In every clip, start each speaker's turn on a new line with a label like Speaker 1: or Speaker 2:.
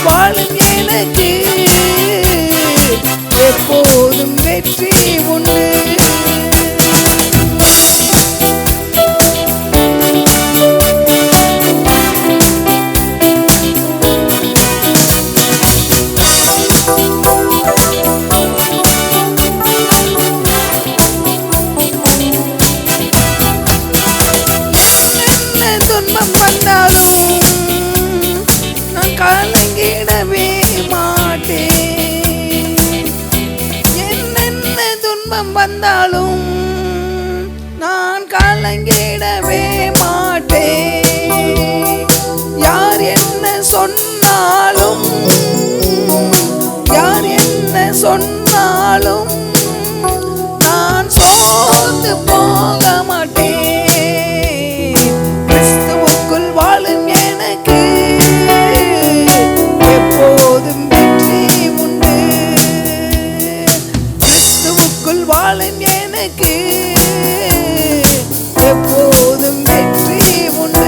Speaker 1: வாழும் எனக்கு எப்போதும் வெற்றி உண்டு. என்ன துன்பம் வந்தாலும் நான் கலங்கிடவே மாட்டேன். என்னென்ன துன்பம் வந்தாலும் நான் கலங்கிடவே மாட்டேன். யார் என்ன சொன்னாலும் யார் என்ன சொன்னாலும் நான் சோர்ந்து போக மாட்டேன். கிறிஸ்துவுக்குள் வாழும் எனக்கு எப்போதும் வெற்றி உண்டு. கிறிஸ்துவுக்குள் வாழும் எனக்கு எப்போதும் வெற்றி உண்டு.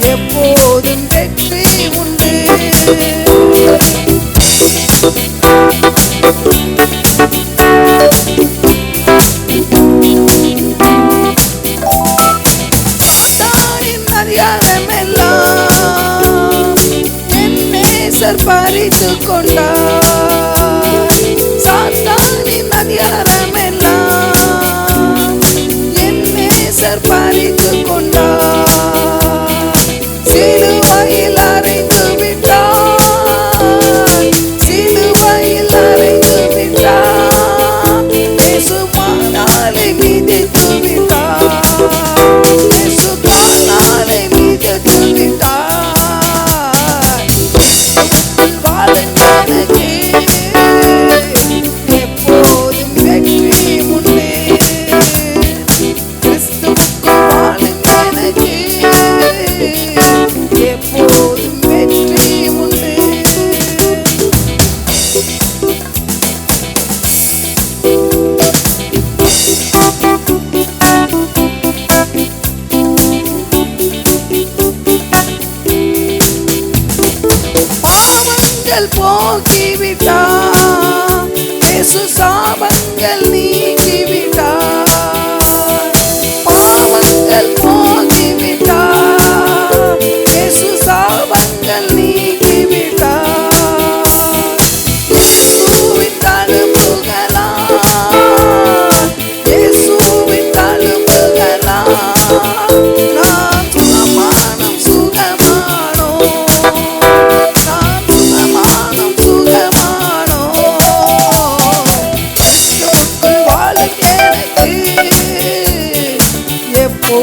Speaker 1: எப்போதும் வெற்றி உண்டு. சாத்தானின் அதிகாரமெல்லாம் என் நேசர் பறித்துக் கொண்டார். சாத்தானின் அதிகாரமெல்லாம் என் நேசர் பறித்துக் கொண்டார். சிலுவையில் அறைந்து விட்டார். சிலுவையில் அறைந்து விட்டார். இயேசு பாதாளை மிதித்து விட்டார். இயேசு பாதாளை மிதித்து விட்டார். கிறிஸ்துவுக்குள் வாழும் எனக்கு எப்போதும் வெற்றி உண்டு. கிறிஸ்துவுக்குள் வாழும் எனக்கு எப்போதும் வெற்றி உண்டு. பாவங்கள் போக்கிவிட்டார். இயேசு சாபங்கள் நீக்கிவிட்டார். பாவங்கள் போக்கிவிட்டார். இயேசு சாபங்கள் நீக்கிவிட்டார். இயேசுவின் தழும்புகளால் இயேசுவின் தழும்புகளால் நான் சுகமானோம் சுகமானோம். நான் சுகமானோம் சுகமானோம். கிறிஸ்துவுக்குள் வாழும் எனக்கு எப்போ